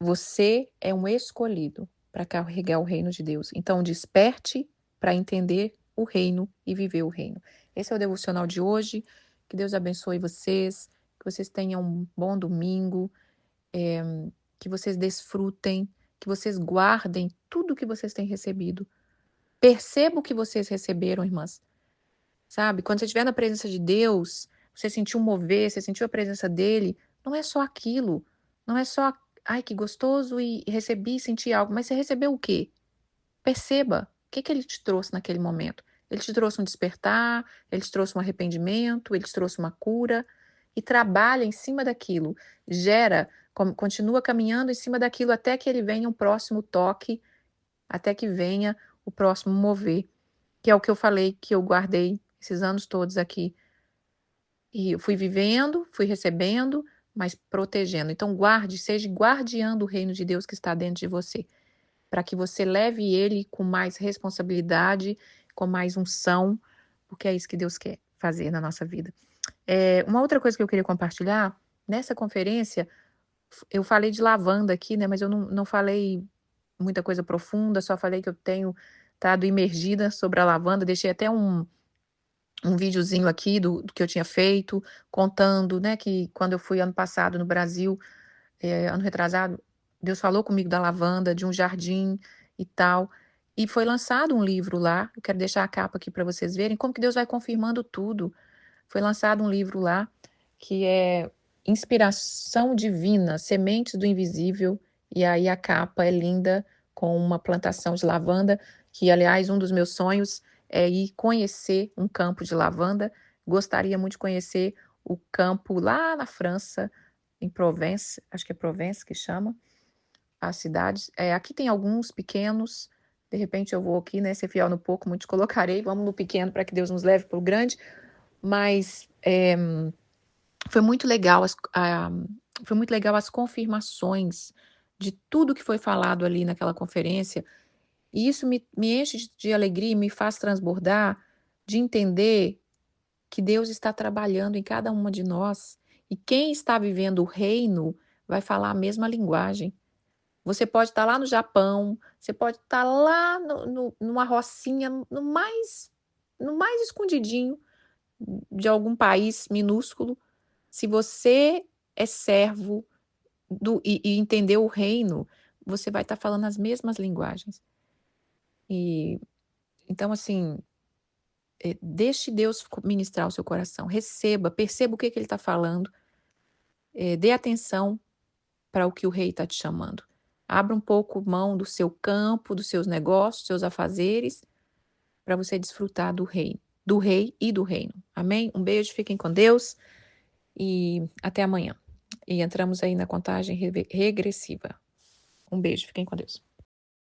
você é um escolhido para carregar o reino de Deus. Então, desperte para entender o reino e viver o reino. Esse é o devocional de hoje. Que Deus abençoe vocês, que vocês tenham um bom domingo, que vocês desfrutem, que vocês guardem tudo que vocês têm recebido. Perceba o que vocês receberam, irmãs. Sabe? Quando você estiver na presença de Deus, você sentiu um mover, você sentiu a presença dele, não é só aquilo. Não é só, ai, que gostoso e recebi, senti algo. Mas você recebeu o quê? Perceba o que ele te trouxe naquele momento. Ele te trouxe um despertar, ele te trouxe um arrependimento, ele te trouxe uma cura. E trabalha em cima daquilo. Gera, continua caminhando em cima daquilo até que ele venha um próximo toque, até que venha o próximo mover. Que é o que eu falei, que eu guardei esses anos todos aqui. E eu fui vivendo, fui recebendo, mas protegendo. Então guarde, seja guardiã do reino de Deus que está dentro de você, para que você leve ele com mais responsabilidade, com mais unção, porque é isso que Deus quer fazer na nossa vida. Uma outra coisa que eu queria compartilhar, nessa conferência, eu falei de lavanda aqui, né, mas eu não falei muita coisa profunda, só falei que eu tenho estado imergida sobre a lavanda, deixei até um videozinho aqui do que eu tinha feito, contando, né, que quando eu fui ano passado no Brasil, ano retrasado, Deus falou comigo da lavanda, de um jardim e tal, e foi lançado um livro lá, eu quero deixar a capa aqui para vocês verem como que Deus vai confirmando tudo. Foi lançado um livro lá, que é Inspiração Divina, Sementes do Invisível, e aí a capa é linda, com uma plantação de lavanda, que aliás um dos meus sonhos é ir conhecer um campo de lavanda. Gostaria muito de conhecer o campo lá na França, em Provence, acho que é Provence que chama, a cidade. Aqui tem alguns pequenos, de repente eu vou aqui, né, ser fiel no pouco, muitos colocarei, vamos no pequeno para que Deus nos leve para o grande, mas foi muito legal as confirmações de tudo que foi falado ali naquela conferência, e isso me enche de alegria e me faz transbordar de entender que Deus está trabalhando em cada uma de nós, e quem está vivendo o reino vai falar a mesma linguagem. Você pode estar lá no Japão, você pode estar lá numa rocinha, no mais escondidinho de algum país minúsculo. Se você é servo e entender o reino, você vai estar falando as mesmas linguagens. E então, assim, deixe Deus ministrar o seu coração. Receba, perceba o que ele está falando. Dê atenção para o que o rei está te chamando. Abra um pouco mão do seu campo, dos seus negócios, dos seus afazeres, para você desfrutar do rei e do reino. Amém? Um beijo, fiquem com Deus e até amanhã. E entramos aí na contagem regressiva. Um beijo, fiquem com Deus.